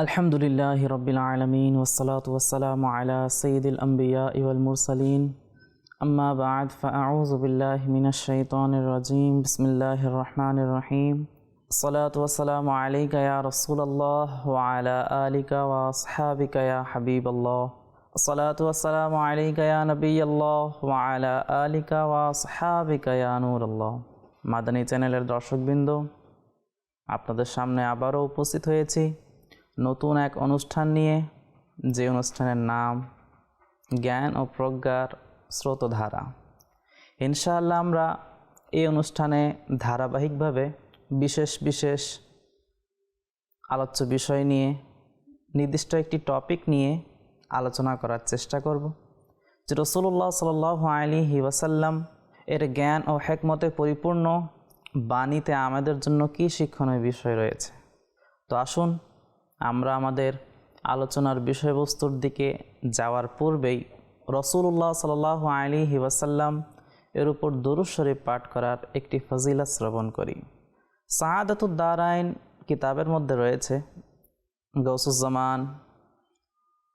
আলহামদুলিল্লাহি রাব্বিল আলামিন ওয়াসসালাতু ওয়াসসালামু আলা সাইয়্যিদিল আমবিয়াই ওয়াল মুরসালিন আম্মা বা'দ ফাআউযু বিল্লাহি মিনাশ শাইতানির রাজীম বিসমিল্লাহির রহমানির রহিম আসসালাতু ওয়াসসালামু আলাইকা ইয়া রাসূলুল্লাহ ওয়া আলা আলিকা ওয়া আসহাবিকা ইয়া হাবিবাল্লাহ আসসালাতু ওয়াসসালামু আলাইকা ইয়া নবিয়াল্লাহ ওয়া আলা আলিকা ওয়া আসহাবিকা ইয়া নূরাল্লাহ। মাদানী চ্যানেলের দর্শকবৃন্দ, আপনাদের সামনে আবারও উপস্থিত হয়েছি নতুন এক অনুষ্ঠান নিয়ে, যে অনুষ্ঠানের নাম জ্ঞান ও প্রজ্ঞার স্রোতধারা। ইনশাআল্লাহ আমরা এই অনুষ্ঠানে ধারাবাহিকভাবে বিশেষ বিশেষ আলোচ্য বিষয় নিয়ে নির্দিষ্ট একটি টপিক নিয়ে আলোচনা করার চেষ্টা করব, যে রাসূলুল্লাহ সাল্লাল্লাহু আলাইহি ওয়াসাল্লাম এর জ্ঞান ও হিকমতে পরিপূর্ণ বাণীতে আমাদের জন্য কী শিক্ষণীয় বিষয় রয়েছে। তো আসুন আমরা আমাদের আলোচনার বিষয়বস্তুর দিকে যাওয়ার পূর্বেই রাসূলুল্লাহ সাল্লাল্লাহু আলাইহি ওয়াসাল্লাম এর উপর দুরূদ শরীফ পাঠ করার একটি ফজিলত শ্রবণ করি। সাআদাতুদ দারাইন কিতাবের মধ্যে রয়েছে গাউসুজ্জামান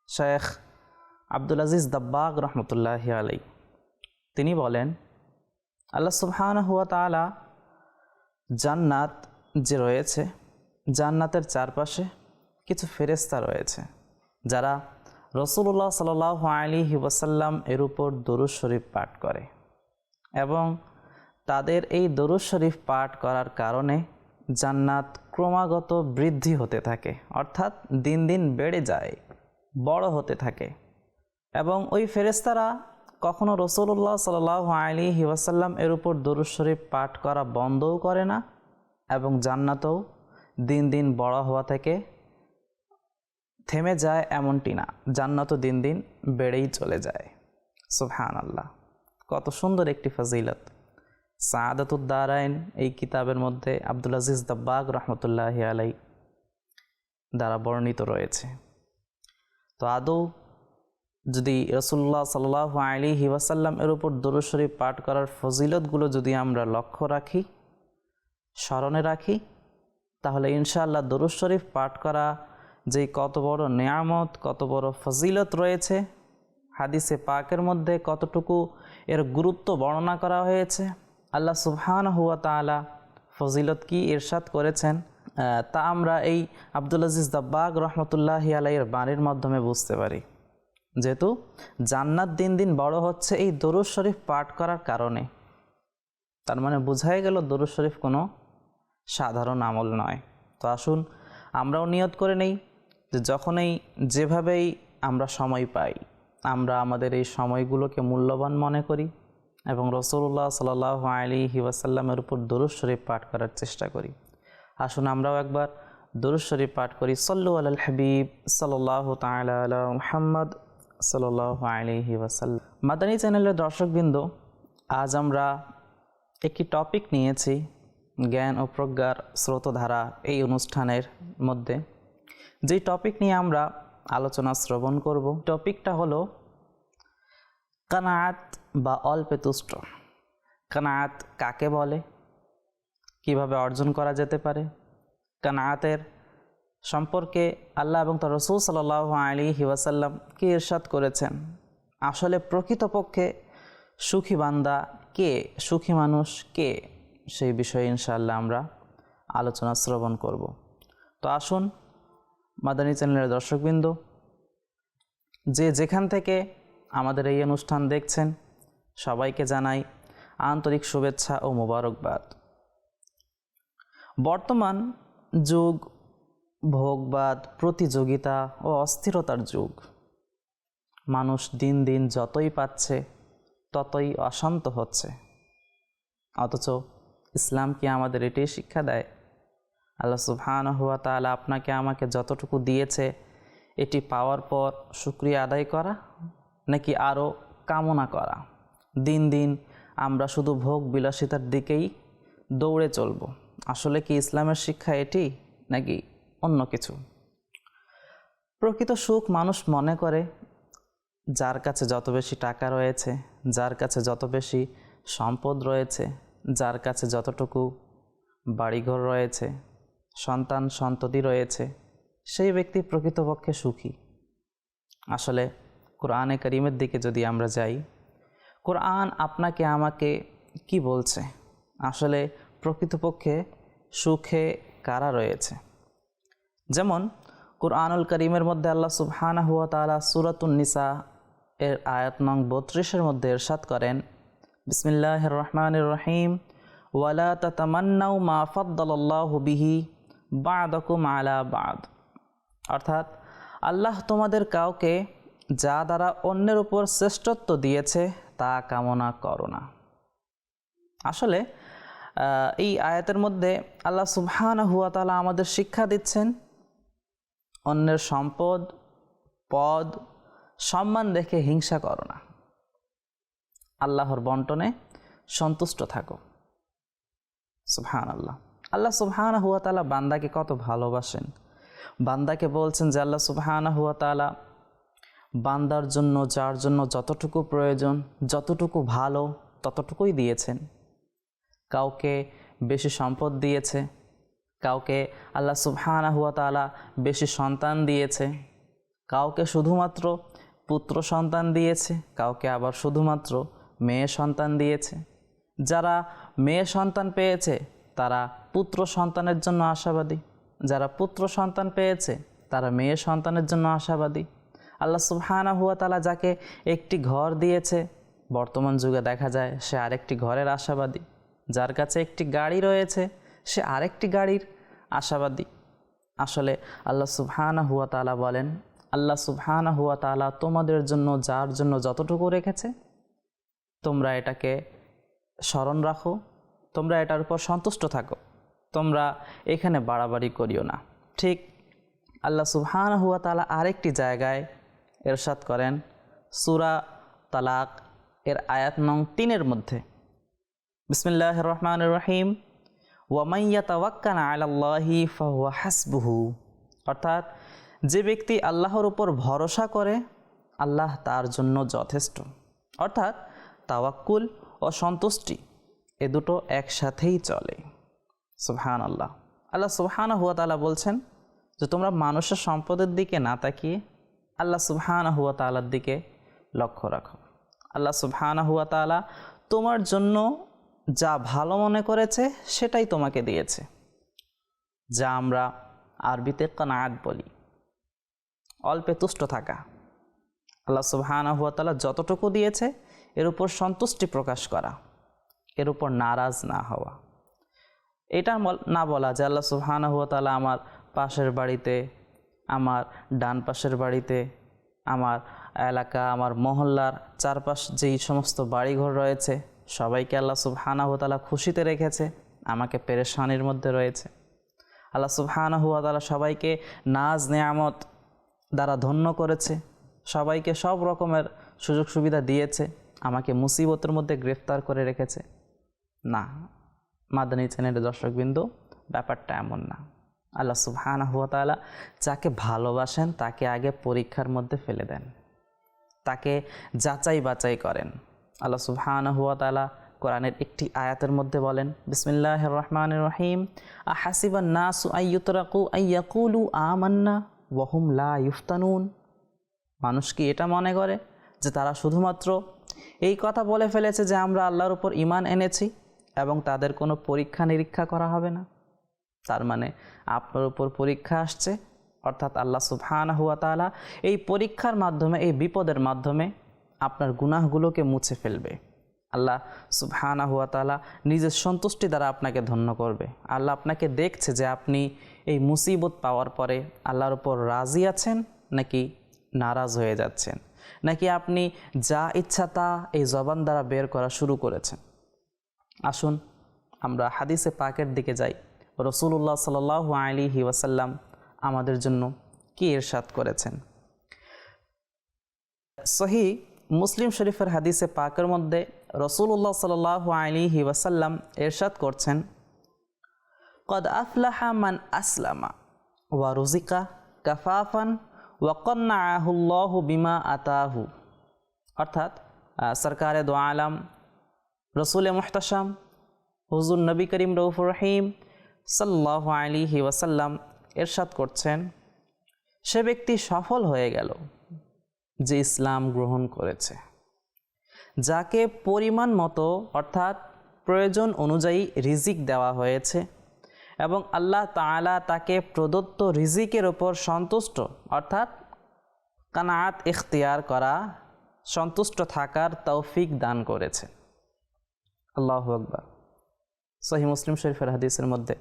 শেখ আব্দুল আজিজ দাব্বাগ রহমতুল্লাহি আলাইহি, তিনি বলেন, আল্লাহ সুবহানাহু ওয়া তাআলা জান্নাত যে রয়েছে, জান্নাতের চারপাশে কিছু ফেরেশতা রয়েছে যারা রাসূলুল্লাহ সাল্লাল্লাহু আলাইহি ওয়াসাল্লাম এর উপর দুরূদ শরীফ পাঠ করে, এবং তাদের এই দুরূদ শরীফ পাঠ করার কারণে জান্নাত ক্রমাগত বৃদ্ধি হতে থাকে, অর্থাৎ দিন দিন বেড়ে যায়, বড় হতে থাকে। এবং ওই ফেরেশতারা কখনো রাসূলুল্লাহ সাল্লাল্লাহু আলাইহি ওয়াসাল্লাম এর উপর দুরূদ শরীফ পাঠ করা বন্ধও করে না, এবং জান্নাতও দিন দিন বড় হওয়া থেকে থেমে যায় এমনটি না, জান্নাতও দিন দিন বেড়েই চলে যায়। সুবহানাল্লাহ, কত সুন্দর একটি ফজিলত সাআদাতুদ দারাইন এই কিতাবের মধ্যে আব্দুল আজিজ দাব্বাগ রহমতুল্লাহি আলাইহি দ্বারা বর্ণিত রয়েছে। তো আদৌ যদি রাসূলুল্লাহ সাল্লাল্লাহু আলাইহি ওয়াসাল্লাম এর উপর দুরূদ শরীফ পাঠ করার ফজিলতগুলো যদি আমরা লক্ষ্য রাখি, স্মরণে রাখি, তাহলে ইনশাআল্লাহ দুরূদ শরীফ পাঠ করা যে কত বড় নেয়ামত, কত বড় ফজিলত রয়েছে, হাদিসে পাকের মধ্যে কতটুকু এর গুরুত্ব বর্ণনা করা হয়েছে, আল্লাহ সুবহানাহু ওয়া তাআলা ফজিলত কি ইরশাদ করেছেন, তা আমরা এই আব্দুল আজিজ দাব্বাগ রহমতুল্লাহি আলাইহির বাণীর মাধ্যমে বুঝতে পারি। যেহেতু জান্নাত দিন দিন বড় হচ্ছে এই দুরূদ শরীফ পাঠ করার কারণে, তার মানে বোঝাই গেল দুরূদ শরীফ কোনো সাধারণ আমল নয়। তো আসুন আমরাও নিয়ত করে নেই যে যখনই যেভাবেই আমরা সময় পাই, আমরা আমাদের এই সময়গুলোকে মূল্যবান মনে করি এবং রাসূলুল্লাহ সাল্লাল্লাহু আলাইহি ওয়াসাল্লামের উপর দুরূদ শরীফ পাঠ করার চেষ্টা করি। আসুন আমরাও একবার দুরূদ শরীফ পাঠ করি। সাল্লু আলাল হাবিব সাল্লাল্লাহু তাআলা আলা মুহাম্মদ সাল্লাল্লাহু আলাইহি ওয়াসাল্লাম। মাদানী চ্যানেলের দর্শকবৃন্দ, আজ আমরা একটি টপিক নিয়েছি জ্ঞান ও প্রজ্ঞার স্রোতধারা এই অনুষ্ঠানের মধ্যে। যেই টপিক নিয়ে আমরা আলোচনা শ্রবণ করব, টপিকটা হলো কানাআত বা অল্পে তুষ্ট। কানাআত কাকে বলে, কিভাবে অর্জন করা যেতে পারে, কানাআতের সম্পর্কে আল্লাহ এবং তার রাসূল সাল্লাল্লাহু আলাইহি ওয়াসাল্লাম কি ইরশাদ করেছেন, আসলে প্রকৃতপক্ষে সুখী বান্দা কে, সুখী মানুষ কে, সেই বিষয়ে ইনশাআল্লাহ আমরা আলোচনা শ্রবণ করব। তো আসুন মাদানী চ্যানেলের দর্শকবৃন্দ, যে যেখান থেকে আমাদের এই অনুষ্ঠান দেখছেন, সবাইকে জানাই আন্তরিক শুভেচ্ছা ও মোবারকবাদ। বর্তমান যুগ ভোগবাদ, প্রতিযোগিতা ও অস্থিরতার যুগ। মানুষ দিন দিন যতই পাচ্ছে ততই অশান্ত হচ্ছে, অথচ ইসলাম কি আমাদের এটাই শিক্ষা দেয়? আল্লাহ সুবহানাহু ওয়া তাআলা আপনাকে আমাকে যতটুকু দিয়েছে এটি পাওয়ার পর শুকরিয়া আদায় করা, নাকি আরও কামনা করা? দিন দিন আমরা শুধু ভোগ বিলাসিতার দিকেই দৌড়ে চলব। আসলে কি ইসলামের শিক্ষা এটি, নাকি অন্য কিছু? প্রকৃত সুখ মানুষ মনে করে যার কাছে যত বেশি টাকা রয়েছে, যার কাছে যত বেশি সম্পদ রয়েছে, যার কাছে যতটুকু বাড়িঘর রয়েছে, সন্তান সন্ততি রয়েছে, সেই ব্যক্তি প্রকৃতপক্ষে সুখী। আসলে কোরআনে কারীমের দিকে যদি আমরা যাই, কোরআন আপনাকে আমাকে কি বলছে? আসলে প্রকৃতপক্ষে সুখে কারা রয়েছে? যেমন কোরআনুল কারীমের মধ্যে আল্লাহ সুবহানাহু ওয়া তাআলা সূরাতুন নিসা এর আয়াত নং 32-এর মধ্যে ইরশাদ করেন, বিসমিল্লাহির রহমানির রহিম, ওয়ালা তাতামান্নাউ মা ফাদ্দালাল্লাহু বিহি বা'দাকুম আলা বা'দ। অর্থাৎ আল্লাহ তোমাদের কাউকে যা দ্বারা অন্যের উপর শ্রেষ্ঠত্ব দিয়েছে তা কামনা করো না। আসলে এই আয়াতের মধ্যে আল্লাহ সুবহানাহু ওয়া তাআলা আমাদের শিক্ষা দিচ্ছেন, অন্যের সম্পদ, পদ, সম্মান দেখে হিংসা করো না, আল্লাহর বন্টনে সন্তুষ্ট থাকো। সুবহানাল্লাহ। আল্লাহ সুবহানাহু ওয়া তাআলা বান্দাকে কত ভালোবাসেন। বান্দাকে বলছেন যে আল্লাহ সুবহানাহু ওয়া তাআলা বান্দার জন্য, যার জন্য যতটুকু প্রয়োজন, যতটুকু ভালো, ততটুকুই দিয়েছেন। কাউকে বেশি সম্পদ দিয়েছে, কাউকে আল্লাহ সুবহানাহু ওয়া তাআলা বেশি সন্তান দিয়েছে, কাউকে শুধুমাত্র পুত্র সন্তান দিয়েছে, কাউকে আবার শুধুমাত্র মেয়ে সন্তান দিয়েছে। যারা মেয়ে সন্তান পেয়েছে তারা পুত্র সন্তানের জন্য আশাবাদী, যারা পুত্র সন্তান পেয়েছে তারা মেয়ে সন্তানের জন্য আশাবাদী। আল্লাহ সুবহানাহু ওয়া তাআলা যাকে একটি ঘর দিয়েছে, বর্তমান যুগে দেখা যায় সে আরেকটি ঘরের আশাবাদী। যার কাছে একটি গাড়ি রয়েছে সে আরেকটি গাড়ির আশাবাদী। আসলে আল্লাহ সুবহানাহু ওয়া তাআলা বলেন, আল্লাহ সুবহানাহু ওয়া তাআলা তোমাদের জন্য যার জন্য যতটুকু রেখেছে তোমরা এটাকে স্মরণ রাখো, তোমরা এটার উপর সন্তুষ্ট থাকো, তোমরা এখানে বাড়াবাড়ি করিও না। ঠিক আল্লাহ সুবহানাহু ওয়া তাআলা আরেকটি জায়গায় ইরশাদ করেন সূরা তালাক এর আয়াত নং 3-এর মধ্যে, বিসমিল্লাহির রহমানির রহিম, ওয়া মান ইয়াতাওয়াক্কাল আলাল্লাহি ফাহুয়া হাসবুহু। অর্থাৎ যে ব্যক্তি আল্লাহর উপর ভরসা করে আল্লাহ তার জন্য যথেষ্ট। অর্থাৎ তাওয়াক্কুল ও সন্তুষ্টি এ দুটো একসাথেই চলে। সুবহানাল্লাহ। আল্লাহ সুবহানাহু ওয়া তাআলা বলছেন যে তোমরা মানুষের সম্পদের দিকে না তাকিয়ে আল্লাহ সুবহানাহু ওয়া তাআলার দিকে লক্ষ্য রাখো। আল্লাহ সুবহানাহু ওয়া তাআলা তোমার জন্য যা ভালো মনে করেছে সেটাই তোমাকে দিয়েছে, যা আমরা আরবিতে কানাআত বলি, অল্পে তুষ্ট থাকা। আল্লাহ সুবহানাহু ওয়া তাআলা যতটুকু দিয়েছে এর উপর সন্তুষ্টি প্রকাশ করা, এর উপর নারাজ না হওয়া। এটা না বলা যে আল্লাহ সুবহানাহু ওয়া তাআলা আমার পাশের বাড়িতে, আমার ডান পাশের বাড়িতে, আমার এলাকা, আমার মহল্লার চারপাশ যেই সমস্ত বাড়িঘর রয়েছে সবাইকে আল্লাহ সুবহানাহু ওয়া তাআলা খুশিতে রেখেছে, আমাকে পেরেশানির মধ্যে রয়েছে। আল্লাহ সুবহানাহু ওয়া তাআলা সবাইকে নাজ নেয়ামত দ্বারা ধন্য করেছে, সবাইকে সব রকমের সুযোগ সুবিধা দিয়েছে, আমাকে মুসিবতের মধ্যে গ্রেফতার করে রেখেছে। না, মাদানী চ্যানেলের দর্শকবৃন্দ, ব্যাপারটা এমন না। আল্লাহ সুবহানাহু ওয়া তাআলা যাকে ভালোবাসেন তাকে আগে পরীক্ষার মধ্যে ফেলে দেন, তাকে যাচাই বাছাই করেন। আল্লাহ সুবহানাহু ওয়া তাআলা কোরআনের একটি আয়াতের মধ্যে বলেন, বিসমিল্লাহির রহমানির রহিম, আহাসিবান নাসু আইয়ুতরাকু আইয়াকুলু আমান্না ওয়া হুম লা ইফতানুন। মানুষ কি এটা মনে করে যে তারা শুধুমাত্র এই কথা বলে ফেলেছে যে আমরা আল্লাহর উপর ঈমান এনেছি এবং তাদের কোনো পরীক্ষা নিরীক্ষা করা হবে না? তার মানে আপনার উপর পরীক্ষা আসছে, অর্থাৎ আল্লাহ সুবহানাহু ওয়া তাআলা এই পরীক্ষার মাধ্যমে, এই বিপদের মাধ্যমে আপনার গুনাহগুলোকে মুছে ফেলবে। আল্লাহ সুবহানাহু ওয়া তাআলা নিজের সন্তুষ্টি দ্বারা আপনাকে ধন্য করবে। আল্লাহ আপনাকে দেখছে যে আপনি এই মুসিবত পাওয়ার পরে আল্লাহর উপর রাজি আছেন নাকি নারাজ হয়ে যাচ্ছেন, নাকি আপনি যা ইচ্ছা তা এই জবান দ্বারা বের করা শুরু করেছেন। আসুন আমরা হাদিসে পাকের দিকে যাই। রাসূলুল্লাহ সাল্লাল্লাহু আলাইহি ওয়াসাল্লাম আমাদের জন্য কি ইরশাদ করেছেন। সহিহ মুসলিম শরীফের হাদিসে পাকের মধ্যে রাসূলুল্লাহ সাল্লাল্লাহু আলাইহি ওয়াসাল্লাম ইরশাদ করছেন, কদ আফলাহা মান আসলামা ওয়া রুজিকা কাফাফান ওয়া কান্নাআহুল্লাহু বিমা আতাহু। অর্থাৎ সরকারে দো আলম রসুল মুহতাশাম হুজুর নবী করিম রউফুর রহিম সাল্লাল্লাহু আলাইহি ওয়াসাল্লাম ইরশাদ করছেন, সে ব্যক্তি সফল হয়ে গেল যে ইসলাম গ্রহণ করেছে, যাকে পরিমাণ মতো অর্থাৎ প্রয়োজন অনুযায়ী রিজিক দেওয়া হয়েছে এবং আল্লাহ তাআলা তাকে প্রদত্ত রিজিকের ওপর সন্তুষ্ট অর্থাৎ কানাআত ইখতিয়ার করা, সন্তুষ্ট থাকার তৌফিক দান করেছে। আল্লাহু আকবার। সহিহ মুসলিম শরীফের হাদিসের মধ্যে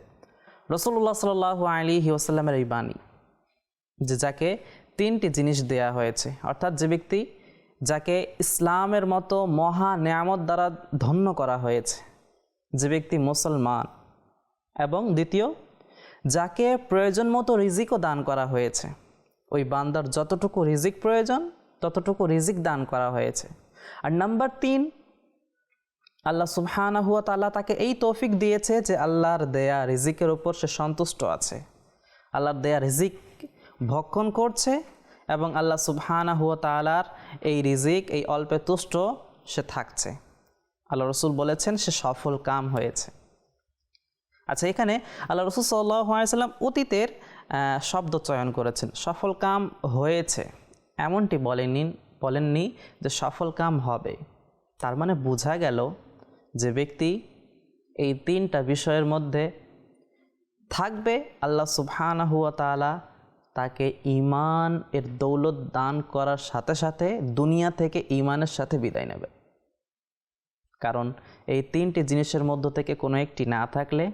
রাসূলুল্লাহ সাল্লাল্লাহু আলাইহি ওয়াসাল্লামের এই বাণী যে যাকে তিনটি জিনিস দেয়া হয়েছে, অর্থাৎ যে ব্যক্তি যাকে ইসলামের মতো মহা নেয়ামত দ্বারা ধন্য করা হয়েছে, যে ব্যক্তি মুসলমান, এবং দ্বিতীয় যাকে প্রয়োজন মতো রিজিকও দান করা হয়েছে, ওই বান্দার যতটুকু রিজিক প্রয়োজন ততটুকু রিজিক দান করা হয়েছে। আর নাম্বার 3, আল্লাহ সুবহানাহু ওয়া তাআলা তাকে এই তৌফিক দিয়েছে যে আল্লাহর দেয়া রিজিকের উপর সে সন্তুষ্ট আছে, আল্লাহর দেয়া রিজিক ভক্ষণ করছে এবং আল্লাহ সুবহানাহু ওয়া তাআলার এই রিজিক, এই অল্পে তুষ্ট সে থাকছে। আল্লাহ রসুল বলেছেন সে সফল কাম হয়েছে। আচ্ছা, এখানে আল্লাহ রসুল সাল্লাল্লাহু আলাইহি ওয়াসাল্লাম অতীতের শব্দ চয়ন করেছেন। সফল কাম হয়েছে এমনটি বলেননি যে সফল কাম হবে। তার মানে বোঝা গেল যে ব্যক্তি এই 3টা বিষয়ের মধ্যে থাকবে, আল্লাহ সুবহানাহু ওয়া তাআলা তাকে ঈমান এর দৌলত দান করার সাথে সাথে দুনিয়া থেকে ঈমানের সাথে বিদায় নেবে। কারণ এই 3টি জিনিসের মধ্য থেকে কোনো একটি না থাকলে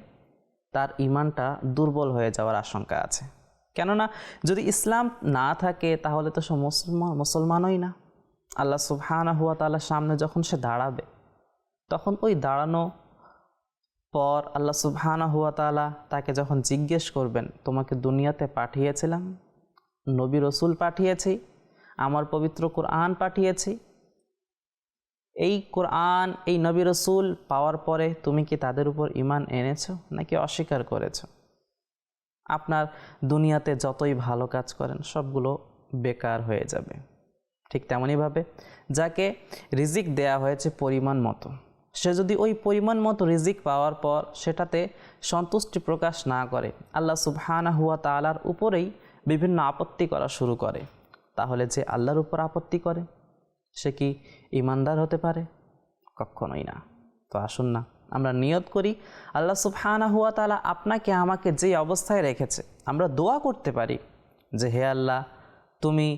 তার ঈমানটা দুর্বল হয়ে যাওয়ার আশঙ্কা আছে। কেননা যদি ইসলাম না থাকে তাহলে তো সে মুসলমানই না। আল্লাহ সুবহানাহু ওয়া তাআলার সামনে যখন সে দাঁড়াবে, তখন ওই দাঁড়ানো পর আল্লাহ সুবহানাহু ওয়া তাআলা তাকে যখন জিজ্ঞেস করবেন, তোমাকে দুনিয়াতে পাঠিয়েছিলাম, নবী রসুল পাঠিয়েছি, আমার পবিত্র কোরআন পাঠিয়েছি, এই কোরআন এই নবী রসুল পাওয়ার পরে তুমি কি তাদের উপর ঈমান এনেছো নাকি অস্বীকার করেছো? আপনার দুনিয়াতে যতই ভালো কাজ করেন সবগুলো বেকার হয়ে যাবে। ঠিক তেমনইভাবে যাকে রিজিক দেয়া হয়েছে পরিমাণ মতো, সে যদি ওই পরিমাণ মতো রিজিক পাওয়ার পর সেটাতে সন্তুষ্টি প্রকাশ না করে, আল্লাহ সুবহানাহু ওয়া তাআলার উপরেই বিভিন্ন আপত্তি করা শুরু করে, তাহলে যে আল্লাহর উপর আপত্তি করে সে কি ঈমানদার হতে পারে? কখনোই না। তো আসুন না আমরা নিয়ত করি, আল্লাহ সুবহানাহু ওয়া তাআলা আপনাকে আমাকে যে অবস্থায় রেখেছে, আমরা দোয়া করতে পারি যে হে আল্লাহ, তুমি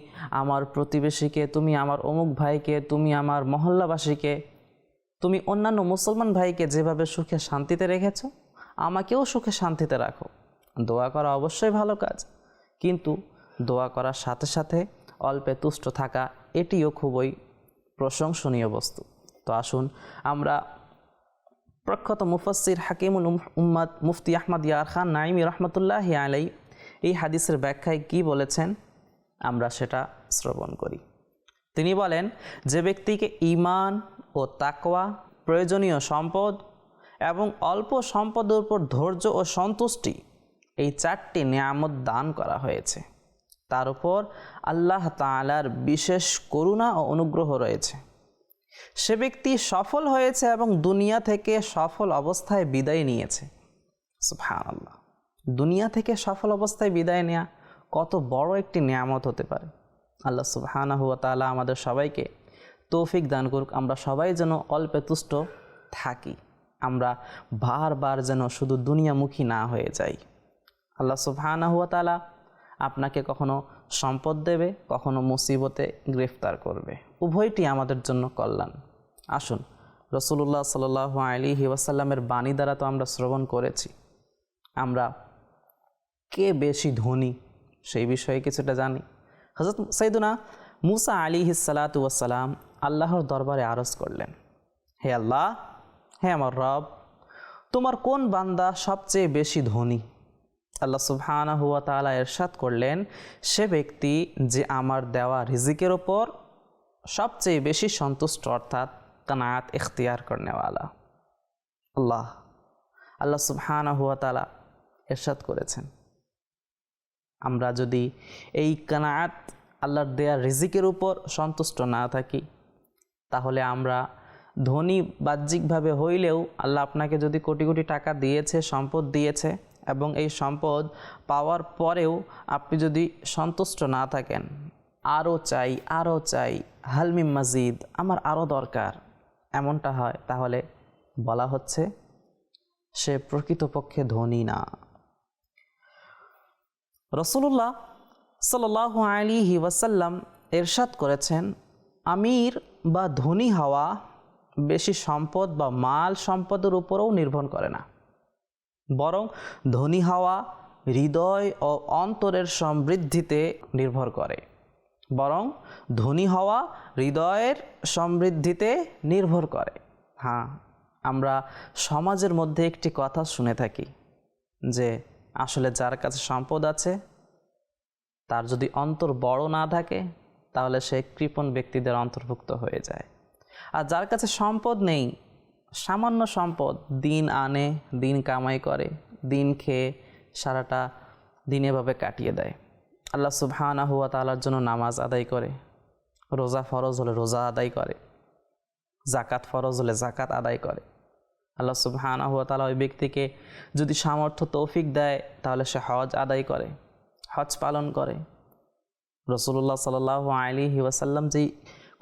আমার প্রতিবেশীকে, তুমি আমার অমুক ভাইকে, তুমি আমার মহল্লাবাসীকে, তুমি অন্যান্য মুসলমান ভাইকে যেভাবে সুখে শান্তিতে রেখেছো, আমাকেও সুখে শান্তিতে রাখো। দোয়া করা অবশ্যই ভালো কাজ, কিন্তু দোয়া করার সাথে সাথে অল্পে তুষ্ট থাকা এটিও খুবই প্রশংসনীয় বস্তু। তো আসুন আমরা প্রখ্যাত মুফাসসির হাকিমুল উম্মাত মুফতি আহমদ ইয়ার খান নাঈমি রহমতুল্লাহি আলাইহি এই হাদিসের ব্যাখ্যায় কি বলেছেন আমরা সেটা শ্রবণ করি। তিনি বলেন, যে ব্যক্তিকে ঈমান ও তাকওয়া, প্রয়োজনীয় সম্পদ এবং অল্প সম্পদের উপর ধৈর্য ও সন্তুষ্টি, এই 4টি নিয়ামত দান করা হয়েছে, তার উপর আল্লাহ তাআলার বিশেষ করুণা ও অনুগ্রহ রয়েছে, সে ব্যক্তি সফল হয়েছে এবং দুনিয়া থেকে সফল অবস্থায় বিদায় নিয়েছে। সুবহানাল্লাহ, দুনিয়া থেকে সফল অবস্থায় বিদায় নেওয়া কত বড় একটি নিয়ামত হতে পারে। আল্লাহ সুবহানাহু ওয়া তাআলা আমাদের সবাইকে তৌফিক দান করুক, আমরা সবাই যেন অল্পে তুষ্ট থাকি, আমরা বারবার যেন শুধু দুনিয়ামুখী না হয়ে যাই। আল্লাহ সুবহানাহু ওয়া তাআলা আপনাকে কখনো সম্পদ দেবে, কখনো মুসিবতে গ্রেফতার করবে, উভয়টি আমাদের জন্য কল্যাণ। আসুন রাসূলুল্লাহ সাল্লাল্লাহু আলাইহি ওয়াসাল্লামের বাণী দ্বারা তো আমরা শ্রবণ করেছি, আমরা কে বেশি ধনী সেই বিষয়ে কিছুটা জানি। হযরত সাইয়্যিদুনা মুসা আলাইহিস সালাতু ওয়াস সালাম আল্লাহর দরবারে আরজ করলেন, হে আল্লাহ, হে আমার রব, তোমার কোন বান্দা সবচেয়ে বেশি ধনী? আল্লাহ সুবহানাহু ওয়া তাআলা ইরশাদ করলেন, সে ব্যক্তি যে আমার দেওয়া রিজিকের ওপর সবচেয়ে বেশি সন্তুষ্ট, অর্থাৎ কানাআত ইখতিয়ার করনেওয়ালা। আল্লাহ সুবহানাহু ওয়া তাআলা ইরশাদ করেছেন, আমরা যদি এই কানাআত আল্লাহর দেয়া রিজিকের উপর সন্তুষ্ট না থাকি, তাহলে আমরা ধনী বাহ্যিকভাবে হইলেও, আল্লাহ আপনাকে যদি কোটি কোটি টাকা দিয়েছে, সম্পদ দিয়েছে, এবং এই সম্পদ পাওয়ার পরেও আপনি যদি সন্তুষ্ট না থাকেন, আরও চাই, হালমিম মাজিদ, আমার আরও দরকার, এমনটা হয়, তাহলে বলা হচ্ছে সে প্রকৃতপক্ষে ধনী না। রাসূলুল্লাহ সাল্লাল্লাহু আলাইহি ওয়াসাল্লাম ইরশাদ করেছেন, আমির বা ধনী হওয়া বেশি সম্পদ বা মাল সম্পদের উপরেও নির্ভর করে না, বরং ধনী হওয়া হৃদয় ও অন্তরের সমৃদ্ধিতে নির্ভর করে। হ্যাঁ, আমরা সমাজের মধ্যে একটি কথা শুনে থাকি যে আসলে যার কাছে সম্পদ আছে তার যদি অন্তর বড় না থাকে তাহলে সে কৃপণ ব্যক্তিদের অন্তর্ভুক্ত হয়ে যায়। আর যার কাছে সম্পদ নেই, সামান্য সম্পদ, দিন আনে, দিন কামাই করে, দিন খেয়ে সারাটা দিন এভাবে কাটিয়ে দেয়। আল্লাহ সুবহানাহু ওয়া তাআলার জন্য নামাজ আদায় করে, রোজা ফরজ হলে রোজা আদায় করে, জাকাত ফরজ হলে জাকাত আদায় করে। আল্লাহ সুবহানাহু ওয়া তাআলা ওই ব্যক্তিকে যদি সামর্থ্য তৌফিক দেয় তাহলে সে হজ আদায় করে, হজ পালন করে। রাসূলুল্লাহ সাল্লাল্লাহু আলাইহি ওয়াসাল্লাম যেই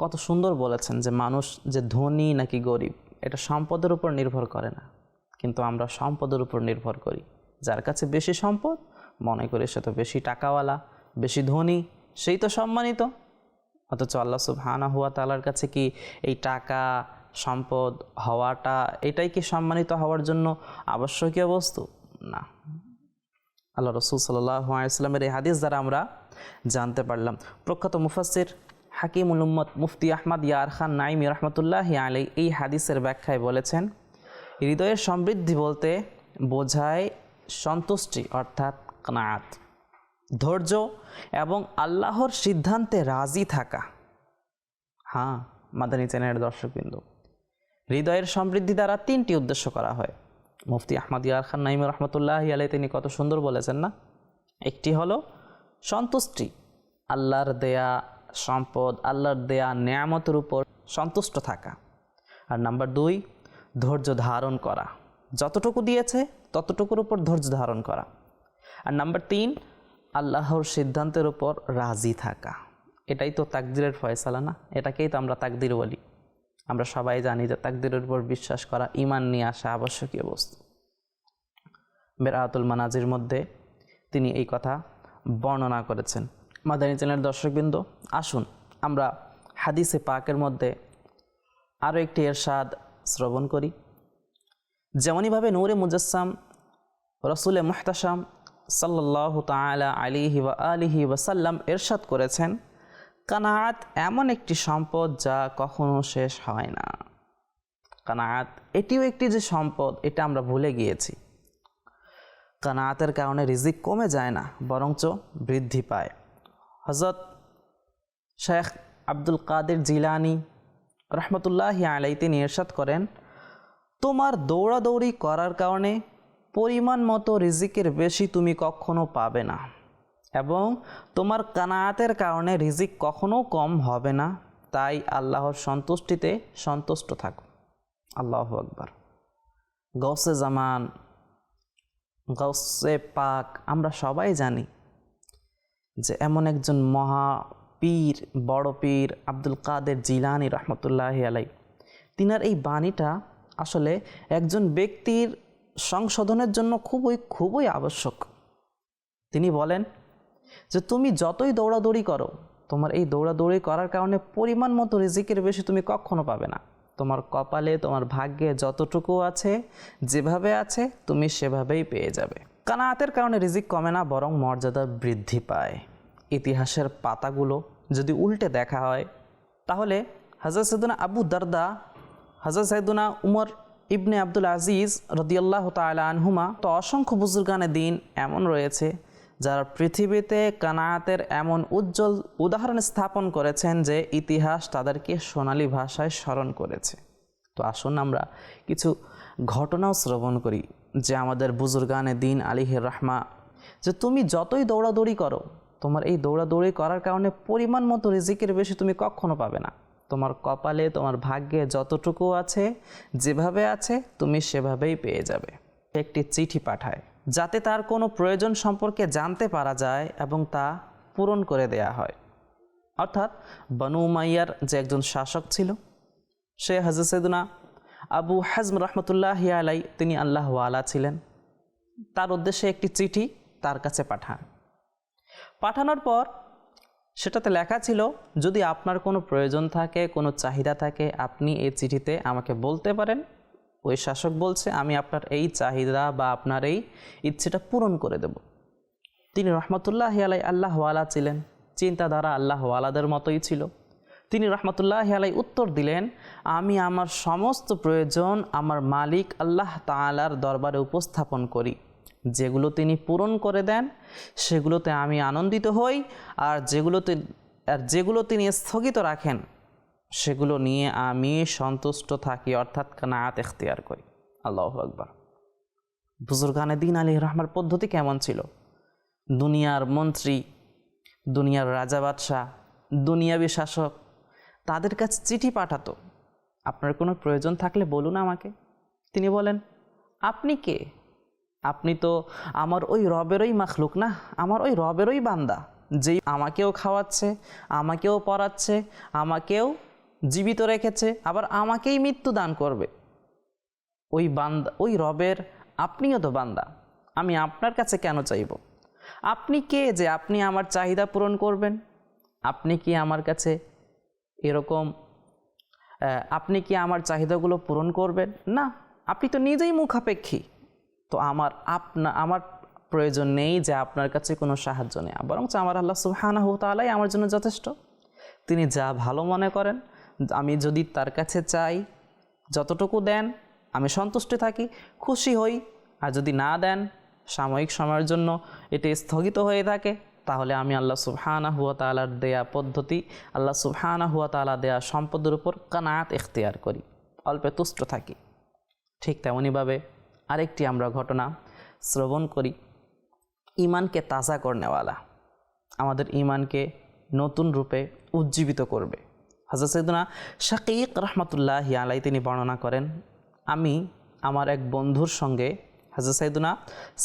কত সুন্দর বলেছেন যে মানুষ যে ধনী নাকি গরিব এটা সম্পদের উপর নির্ভর করে না, কিন্তু আমরা সম্পদের উপর নির্ভর করি। যার কাছে বেশি সম্পদ মনে করি সে তো বেশি টাকাওয়ালা, বেশি ধনী, সেই তো সম্মানিত। অথচ আল্লাহ সুবহানাহু ওয়া তাআলার কাছে কি এই টাকা সম্পদ হওয়াটা এটাই কি সম্মানিত হওয়ার জন্য আবশ্যকীয় বস্তু? না। আল্লাহ রাসূল সাল্লাল্লাহু আলাইহি ওয়াসাল্লামের এই হাদিস দ্বারা আমরা জানতে পারলাম। প্রখ্যাত মুফাসসির হাকিমুল উম্মত মুফতি আহমদ ইয়ার খান নাইমি রহমতুল্লাহি আলাইহি এই হাদিসের ব্যাখ্যায় বলেছেন, হৃদয়ের সমৃদ্ধি বলতে বোঝায় সন্তুষ্টি অর্থাৎ কানাআত, ধৈর্য এবং আল্লাহর সিদ্ধান্তে রাজি থাকা। হ্যাঁ মাদানী চ্যানেলের দর্শকবৃন্দ, হৃদয়ের সমৃদ্ধি দ্বারা তিনটি উদ্দেশ্য করা হয়। মুফতি আহমদ ইয়ার খান নাইমি রহমতুল্লাহি আলাইহি তিনি কত সুন্দর বলেছেন না। একটি হলো সন্তুষ্টি, আল্লাহর দেয়া সম্পদ, আল্লাহর দেয়া নেয়ামতের উপর সন্তুষ্ট থাকা। আর নাম্বার 2 ধৈর্য ধারণ করা, যতটুকু দিয়েছে ততটুকুর উপর ধৈর্য ধারণ করা। আর নাম্বার 3 আল্লাহর সিদ্ধান্তের উপর রাজি থাকা। এটাই তো তাকদিরের ফয়সালা না, এটাকেই তো আমরা তাকদির বলি। আমরা সবাই জানি যে তাকদিরের উপর বিশ্বাস করা ঈমান নিয়ে আসা আবশ্যকীয় বস্তু। বেরাতুল মানাজির মধ্যে তিনি এই কথা বর্ণনা করেছেন। মাদানী চ্যানেলের দর্শকবৃন্দ, আসুন আমরা হাদিসে পাকের মধ্যে আরও একটি ইরশাদ শ্রবণ করি। যেমনইভাবে নূরে মুজাসসাম রসুলে মুহতাশাম সাল্লাল্লাহু তাআলা আলাইহি ওয়া আলিহি ওয়াসাল্লাম ইরশাদ করেছেন, কানাআত এমন একটি সম্পদ যা কখনো শেষ হয় না। কানাআত এটিও একটি যে সম্পদ এটা আমরা ভুলে গিয়েছি। কানাআতের কারণে রিজিক কমে যায় না, বরঞ্চ বৃদ্ধি পায়। হযরত শেখ আব্দুল কাদের জিলানী রহমতুল্লাহি আলাইহি তিনি ইরশাদ করেন, তোমার দৌড়াদৌড়ি করার কারণে পরিমাণ মতো রিজিকের বেশি তুমি কখনো পাবে না, এবং তোমার কানাআতের কারণে রিজিক কখনো কম হবে না। তাই আল্লাহর সন্তুষ্টিতে সন্তুষ্ট থাকো। আল্লাহু আকবার। গৌসে জামান, গৌসে পাক, আমরা সবাই জানি যে এমন একজন মহা পীর, বড় পীর আব্দুল কাদের জিলানী রহমতুল্লাহি আলাইহি, তিনার এই বাণীটা আসলে একজন ব্যক্তির সংশোধনের জন্য খুবই আবশ্যক। তিনি বলেন যে তুমি যতই দৌড়াদৌড়ি করো, তোমার এই দৌড়াদৌড়ি করার কারণে পরিমাণ মতো রিজিকের বেশি তুমি কখনো পাবে না। তোমার কপালে, তোমার ভাগ্যে যতটুকু আছে, যেভাবে আছে তুমি সেভাবেই পেয়ে যাবে। কানাআতের কারণে রিজিক কমে না, বরং মর্যাদা বৃদ্ধি পায়। ইতিহাসের পাতাগুলো যদি উল্টে দেখা হয় তাহলে হযরত সাইয়েদুনা আবু দারদা, হযরত সাইয়েদুনা উমর ইবনে আব্দুল আজিজ রাদিয়াল্লাহু তাআলা আনহুমা, তো অসংখ্য বুজুর্গানে দিন এমন রয়েছে যারা পৃথিবীতে কানাআতের এমন উজ্জ্বল উদাহরণ স্থাপন করেছেন যে ইতিহাস তাদেরকে সোনালী ভাষায় স্মরণ করেছে। তো আসুন আমরা কিছু ঘটনাও শ্রবণ করি যে আমাদের বুজুর্গানে দিন আলাইহির রাহমা, যে তুমি যতই দৌড়াদৌড়ি করো, তোমার এই দৌড়াদৌড়ি করার কারণে পরিমাণ মতো রিজিকের বেশি তুমি কখনো পাবে না। তোমার কপালে, তোমার ভাগ্যে যতটুকু আছে, যেভাবে আছে তুমি সেভাবেই পেয়ে যাবে। একটি চিঠি পাঠায়, যাতে তার কোনো প্রয়োজন সম্পর্কে জানতে পারা যায় এবং তা পূরণ করে দেয়া হয়। অর্থাৎ বনু উমাইয়ার যে একজন শাসক ছিল, সে হযরত সাইয়েদনা আবু হাজম রহমতুল্লাহি আলাই, তিনি আল্লাহওয়ালা ছিলেন। তার উদ্দেশ্যে একটি চিঠি তার কাছে পাঠানোর পর সেটাতে লেখা ছিল, যদি আপনার কোনো প্রয়োজন থাকে, কোনো চাহিদা থাকে, আপনি এই চিঠিতে আমাকে বলতে পারেন। ওই শাসক বলছে, আমি আপনার এই চাহিদা বা আপনার এই ইচ্ছেটা পূরণ করে দেব। তিনি রহমতুল্লাহি আলাই আল্লাহওয়ালা ছিলেন, চিন্তাধারা আল্লাহওয়ালাদের মতোই ছিল। তিনি রহমতুল্লাহি আলাই উত্তর দিলেন, আমি আমার সমস্ত প্রয়োজন আমার মালিক আল্লাহ তাআলার দরবারে উপস্থাপন করি। যেগুলো তিনি পূরণ করে দেন সেগুলোতে আমি আনন্দিত হই, আর যেগুলো তিনি স্থগিত রাখেন সেগুলো নিয়ে আমি সন্তুষ্ট থাকি, অর্থাৎ কানাআত ইখতিয়ার করি। আল্লাহু আকবার। বুজুর্গানে দ্বীন আলাইহির রহমার পদ্ধতি কেমন ছিল? দুনিয়ার মন্ত্রী, দুনিয়ার রাজা বাদশাহ, দুনিয়াবী শাসক, তাদের কাছে চিঠি পাঠাতো, আপনার কোনো প্রয়োজন থাকলে বলুন আমাকে। তিনি বলেন, আপনি কে? আপনি তো আমার ওই রবেরই মাখলুক না, আমার ওই রবেরই বান্দা, যেই আমাকেও খাওয়াচ্ছে, আমাকেও পড়াচ্ছে, আমাকেও জীবিত রেখেছে, আবার আমাকেই মৃত্যু দান করবে। ওই বান্দা, ওই রবের আপনিও তো বান্দা, আমি আপনার কাছে কেন চাইব? আপনি কে যে আপনি আমার চাহিদা পূরণ করবেন? আপনি কি আমার কাছে এরকম, আপনি কি আমার চাহিদাগুলো পূরণ করবেন? না, আপনি তো নিজেই মুখাপেক্ষী। তো আমার প্রয়োজন নেই যে আপনার কাছে কোনো সাহায্য নেই, বরঞ্চ আমার আল্লাহ সুবহানাহু ওয়া তাআলাই আমার জন্য যথেষ্ট। তিনি যা ভালো মনে করেন, আমি যদি তার কাছে চাই, যতটুকু দেন আমি সন্তুষ্ট থাকি, খুশি হই। আর যদি না দেন, সাময়িক সময়ের জন্য এটি স্থগিত হয়ে থাকে, তাহলে আমি আল্লাহ সুবহানাহু ওয়া তাআলার দেয়া পদ্ধতি, আল্লাহ সুবহানাহু ওয়া তাআলা দেয়া সম্পদের উপর কানাআত ইখতিয়ার করি, অল্পে তুষ্ট থাকি। ঠিক তেমনইভাবে আরেকটি আমরা ঘটনা শ্রবণ করি, ঈমানকে তাজা করনেওয়ালা, আমাদের ঈমানকে নতুন রূপে উজ্জীবিত করবে। হযরত সাইয়েদনা শাকীক রহমতুল্লাহি আলাই তিনি বর্ণনা করেন, আমি আমার এক বন্ধুর সঙ্গে হযরত সাইয়েদনা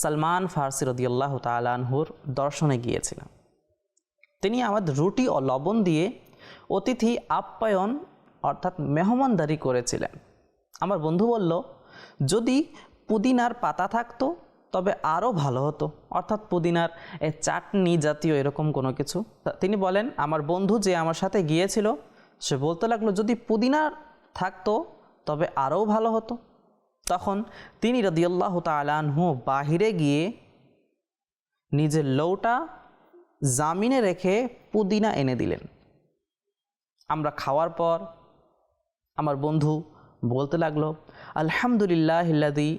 সালমান ফারসি রাদিয়াল্লাহু তাআলা আনহুর দর্শনে গিয়েছিলাম। তিনি আমাদের রুটি ও লবণ দিয়ে অতিথি আপ্যায়ন অর্থাৎ মেহমানদারি করেছিলেন। আমার বন্ধু বলল, যদি পুদিনার পাতা থাকতো তবে আরও ভালো হতো, অর্থাৎ পুদিনার চাটনি জাতীয় এরকম কোনো কিছু। তিনি বলেন, আমার বন্ধু যে আমার সাথে গিয়েছিল সে বলতে লাগলো, যদি পুদিনা থাকতো তবে আরও ভালো হতো। তখন তিনি রাদিয়াল্লাহু তাআলা আনহু বাহিরে গিয়ে নিজের লৌটা জামিনে রেখে পুদিনা এনে দিলেন। আমরা খাওয়ার পর আমার বন্ধু বলতে লাগলো, আলহামদুলিল্লাহিল্লাযী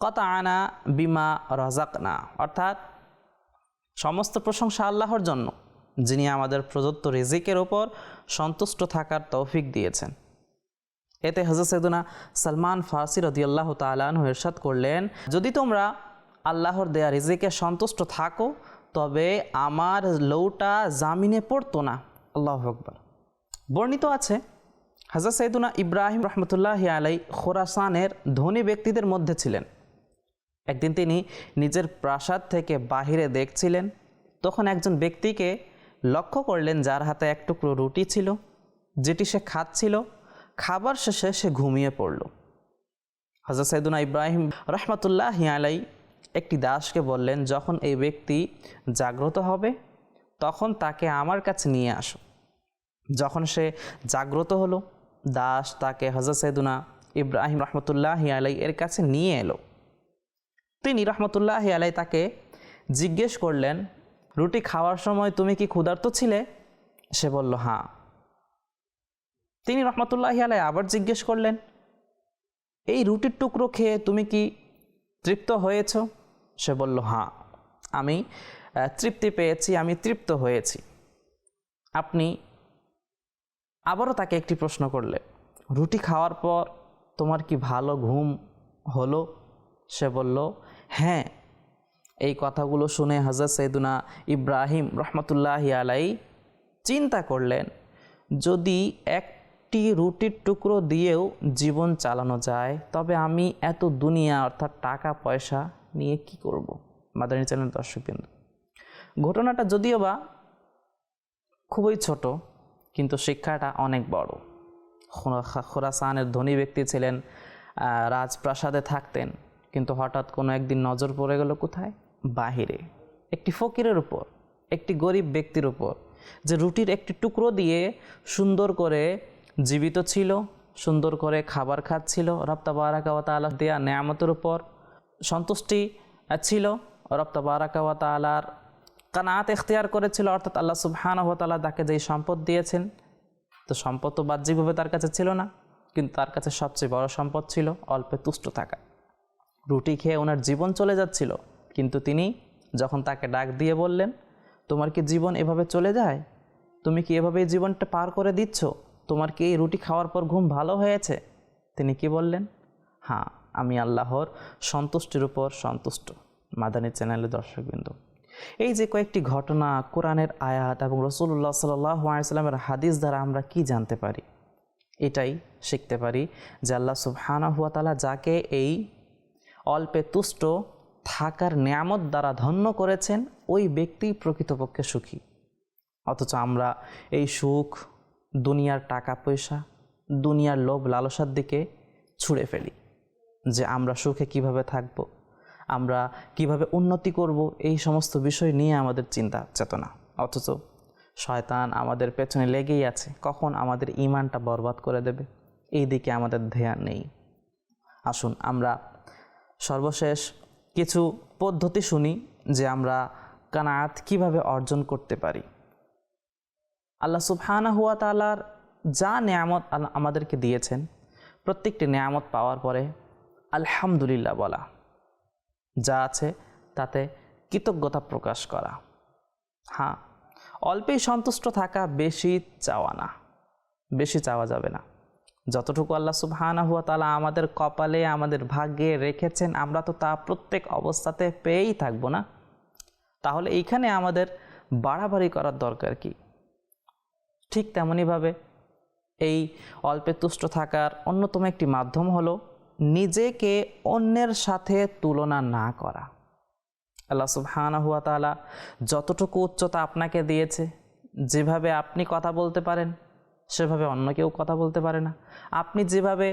কাতাআনা বিমা রাযাকনা, অর্থাৎ সমস্ত প্রশংসা আল্লাহর জন্য, যিনি আমাদের প্রদত্ত রিজিকের ওপর সন্তুষ্ট থাকার তৌফিক দিয়েছেন। এতে হযরত সাইয়েদনা সালমান ফারসি রাদিয়াল্লাহু তাআলা আনহু ইরশাদ করলেন, যদি তোমরা আল্লাহর দেয়া রিজিকে সন্তুষ্ট থাকো তবে আমার লৌটা জামিনে পড়তো না। আল্লাহু আকবার। বর্ণিত আছে, হযরত সাইয়েদনা ইব্রাহিম রহমতুল্লাহি আলাই খোরাসানের ধনী ব্যক্তিদের মধ্যে ছিলেন। একদিন তিনি নিজের প্রাসাদ থেকে বাহিরে দেখছিলেন, তখন একজন ব্যক্তিকে লক্ষ্য করলেন যার হাতে এক টুকরো রুটি ছিল, যেটি সে খাচ্ছিল। খাবার শেষে সে ঘুমিয়ে পড়ল। হযরত সাইয়েদনা ইব্রাহিম রহমতুল্লাহি আলাই একটি দাসকে বললেন, যখন এই ব্যক্তি জাগ্রত হবে তখন তাকে আমার কাছে নিয়ে আসো। যখন সে জাগ্রত হলো, দাস তাকে হযরত সাইয়েদনা ইব্রাহিম রহমতুল্লাহি আলাই এর কাছে নিয়ে এলো। তিনি রহমতুল্লাহি আলাই তাকে জিজ্ঞেস করলেন, রুটি খাওয়ার সময় তুমি কি ক্ষুধার্ত ছিলে? সে বলল, হ্যাঁ। তিনি রহমতুল্লাহি আলাই আবার জিজ্ঞেস করলেন, এই রুটির টুকরো খেয়ে তুমি কি তৃপ্ত হয়েছ? সে বলল, হ্যাঁ, আমি তৃপ্তি পেয়েছি, আমি তৃপ্ত হয়েছি। আপনি আবারও তাকে একটি প্রশ্ন করলেন, রুটি খাওয়ার পর তোমার কি ভালো ঘুম হলো? সে বলল, হ্যাঁ। এই কথাগুলো শুনে হযরত সাইয়েদনা ইব্রাহিম রহমতুল্লাহি আলাই চিন্তা করলেন, যদি একটি রুটির টুকরো দিয়েও জীবন চালানো যায় তবে আমি এত দুনিয়া অর্থাৎ টাকা পয়সা নিয়ে কি করব? মাদানী চ্যানেল দর্শকবৃন্দ, ঘটনাটা যদিও বা খুবই ছোট, কিন্তু শিক্ষাটা অনেক বড়। খোরাসানের ধনী ব্যক্তি ছিলেন, রাজপ্রাসাদে থাকতেন, কিন্তু হঠাৎ কোনো একদিন নজর পড়ে গেল কোথায়? বাহিরে একটি ফকিরের উপর, একটি গরিব ব্যক্তির উপর, যে রুটির একটি টুকরো দিয়ে সুন্দর করে জীবিত ছিল, সুন্দর করে খাবার খাচ্ছিল। রব তাবারাকা ওয়া তাআলা দেয়া নেয়ামতের উপর সন্তুষ্টি ছিল, রব তাবারাকা ওয়া তাআলার কানাত ইখতিয়ার করেছিল, অর্থাৎ আল্লাহ সুবহানাহু ওয়া তাআলা তাকে যেই সম্পদ দিয়েছেন, তো সম্পদ তো বাহ্যিকভাবে তার কাছে ছিল না, কিন্তু তার কাছে সবচেয়ে বড় সম্পদ ছিল অল্পে তুষ্ট থাকা। রুটি খেয়ে ওনার জীবন চলে যাচ্ছিল, কিন্তু তিনি যখন তাকে ডাক দিয়ে বললেন, তোমার কি জীবন এভাবে চলে যায়? তুমি কি এভাবে জীবনটা পার করে দিচ্ছ? তোমার কি এই রুটি খাওয়ার পর ঘুম ভালো হয়েছে? তিনি কি বললেন? হ্যাঁ, আমি আল্লাহর সন্তুষ্টির উপর সন্তুষ্ট। মাদানী চ্যানেলের দর্শকবৃন্দ, এই যে কয়েকটি ঘটনা, কোরআনের আয়াত এবং রাসূলুল্লাহ সাল্লাল্লাহু আলাইহি ওয়াসাল্লামের হাদিস দ্বারা আমরা কি জানতে পারি? এটাই শিখতে পারি যে আল্লাহ সুবহানাহু ওয়া তাআলা যাকে এই অল্পে তুষ্ট থাকার নেয়ামত দ্বারা ধন্য করেছেন, ওই ব্যক্তি প্রকৃতপক্ষে সুখী। অথচ আমরা এই সুখ দুনিয়ার টাকা পয়সা, দুনিয়ার লোভ লালসার দিকে ছুঁড়ে ফেলি, যে আমরা সুখে কিভাবে থাকব, আমরা কিভাবে উন্নতি করব, এই সমস্ত বিষয় নিয়ে আমাদের চিন্তা চেতনা। অথচ শয়তান আমাদের পেছনে লেগেই আছে, কখন আমাদের ঈমানটা বরবাদ করে দেবে, এই দিকে আমাদের ধ্যান নেই। আসুন আমরা সর্বশেষ কিছু পদ্ধতি শুনি যে আমরা কানাত কিভাবে অর্জন করতে পারি। আল্লাহ সুবহানাহু ওয়া তাআলার যা নেয়ামত আমাদেরকে দিয়েছেন, প্রত্যেকটি নেয়ামত পাওয়ার পরে আলহামদুলিল্লাহ বলা, যা আছে তাতে কৃতজ্ঞতা প্রকাশ করা। হ্যাঁ, অল্পেই সন্তুষ্ট থাকা, বেশি চাওয়া না, বেশি চাওয়া যাবে না। যতটুকু আল্লাহ সুবহানাহু ওয়া তাআলা আমাদের কপালে, আমাদের ভাগ্যে রেখেছেন, আমরা তো তা প্রত্যেক অবস্থাতে পেয়েই থাকবো না। তাহলে এইখানে আমাদের বাড়াবাড়ি করার দরকার কি? ঠিক তেমনইভাবে এই অল্পে তুষ্ট থাকার অন্যতম একটি মাধ্যম হলো নিজেকে অন্যের সাথে তুলনা না করা। আল্লাহ সুবহানাহু ওয়া তাআলা যতটুকু উচ্চতা আপনাকে দিয়েছে, যেভাবে আপনি কথা বলতে পারেন সেভাবে অন্য কেউ কথা বলতে পারে না। আপনি যেভাবে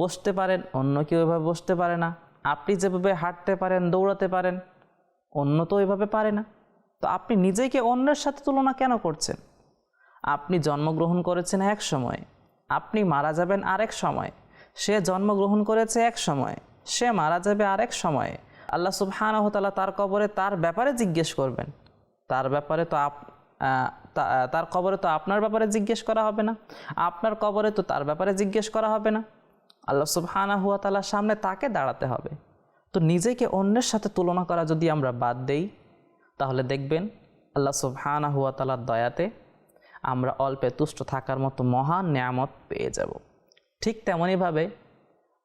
বসতে পারেন অন্য কেউ এভাবে বসতে পারে না। আপনি যেভাবে হাঁটতে পারেন, দৌড়াতে পারেন, অন্য তো এভাবে পারে না। তো আপনি নিজেকে অন্যের সাথে তুলনা কেন করছেন? আপনি জন্মগ্রহণ করেছেন এক সময়, আপনি মারা যাবেন আরেক সময়। সে জন্মগ্রহণ করেছে এক সময়, সে মারা যাবে আরেক সময়ে। আল্লাহ সুবহানাহু ওয়া তাআলা তার কবরে তার ব্যাপারে জিজ্ঞেস করবেন, তার ব্যাপারে তো তার কবরে তো আপনার ব্যাপারে জিজ্ঞেস করা হবে না, আপনার কবরে তো তার ব্যাপারে জিজ্ঞেস করা হবে না। আল্লাহ সুবহানাহু ওয়া তাআলার সামনে তাকে দাঁড়াতে হবে। তো নিজেকে অন্যের সাথে তুলনা করা যদি আমরা বাদ দেই, তাহলে দেখবেন আল্লাহ সুবহানাহু ওয়া তাআলার দয়াতে আমরা অল্পে তুষ্ট থাকার মতো মহান নেয়ামত পেয়ে যাব। ঠিক তেমনইভাবে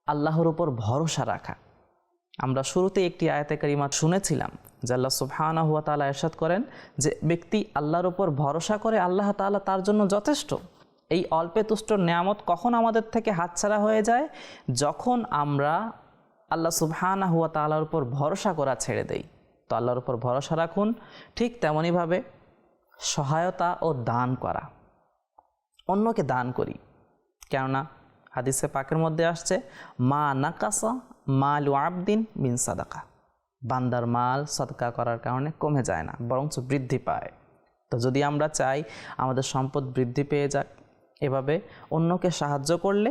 আল্লাহর উপর ভরসা রাখা। আমরা শুরুতে একটি আয়াতে কারিমা শুনেছিলাম যে আল্লাহ সুবহানাহু ওয়া তাআলা ইরশাদ করেন যে ব্যক্তি আল্লাহর উপর ভরসা করে, আল্লাহ তাআলা তার জন্য যথেষ্ট। এই অল্পে তুষ্ট নেয়ামত কখন আমাদের থেকে হাতছাড়া হয়ে যায়? যখন আমরা আল্লাহ সুবহানাহু ওয়া তাআলার উপর ভরসা করা ছেড়ে দেই। তো আল্লাহর উপর ভরসা রাখুন। ঠিক তেমনইভাবে সহায়তা ও দান করা, অন্যকে দান করি। কেননা হাদিসে পাকের মধ্যে আসছে, মা নাকাসা মালু আবদিন মিন সাদাকা, বান্দার মাল সাদকা করার কারণে কমে যায় না, বরঞ্চ বৃদ্ধি পায়। তো যদি আমরা চাই আমাদের সম্পদ বৃদ্ধি পেয়ে যাক, এভাবে অন্যকে সাহায্য করলে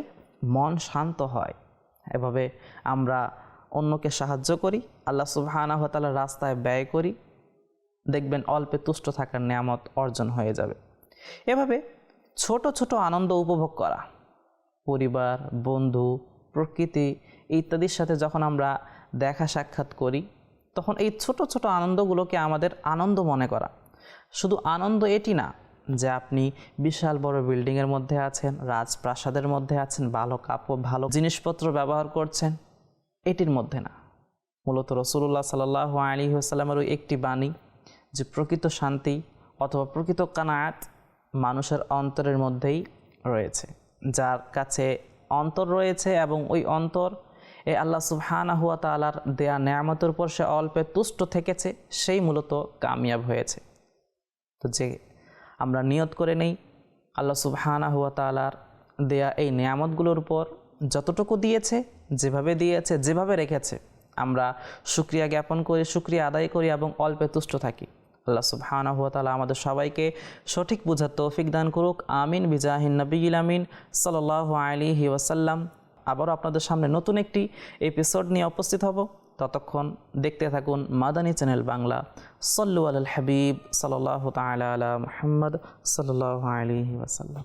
মন শান্ত হয়। এভাবে আমরা অন্যকে সাহায্য করি, আল্লাহ সুবহানাহু ওয়া তাআলার রাস্তায় ব্যয় করি, দেখবেন অল্পে তুষ্ট থাকার নেয়ামত অর্জন হয়ে যাবে। এভাবে ছোট ছোট আনন্দ উপভোগ করা, পরিবার, বন্ধু, প্রকৃতি ইত্যাদির সাথে যখন আমরা দেখা সাক্ষাৎ করি, তখন এই ছোট ছোট আনন্দগুলোকে আমাদের আনন্দ মনে করা। শুধু আনন্দ এটি না যে আপনি বিশাল বড় বিল্ডিংয়ের মধ্যে আছেন, রাজপ্রাসাদের মধ্যে আছেন, ভালো কাপড়, ভালো জিনিসপত্র ব্যবহার করছেন, এটির মধ্যে না। মূলত রাসূলুল্লাহ সাল্লাল্লাহু আলাইহি ওয়াসাল্লামের একটি বাণী যে প্রকৃত শান্তি অথবা প্রকৃত কানাত মানুষের অন্তরের মধ্যেই রয়েছে। যার কাছে অন্তর রয়েছে এবং ওই অন্তর এই আল্লাহ সুবহানাহু ওয়া তাআলার দেয়া নেয়ামতের উপর সে অল্পে তুষ্ট থেকেছে, সেই মূলত কামিয়াব হয়েছে। তো যে আমরা নিয়ত করে নেই আল্লাহ সুবহানাহু ওয়া তাআলার দেয়া এই নেয়ামতগুলোর উপর যতটুকু দিয়েছে, যেভাবে রেখেছে, আমরা শুকরিয়া জ্ঞাপন করি, শুকরিয়া আদায় করি এবং অল্পে তুষ্ট থাকি। আল্লাহ সুবহানাহু ওয়া তাআলা আমাদের সবাইকে সঠিক বুঝার তৌফিক দান করুক। আমিন বিজাহিন নবিয়িল আমিন সাল্লাল্লাহু আলাইহি ওয়াসাল্লাম। আবারও আপনাদের সামনে নতুন একটি এপিসোড নিয়ে উপস্থিত হব। ততক্ষণ দেখতে থাকুন মাদানী চ্যানেল বাংলা। সল্লু আলাল হাবিব সাল্লাল্লাহু তাআলা আলা মুহাম্মদ সাল্লাল্লাহু আলাইহি ওয়াসাল্লাম।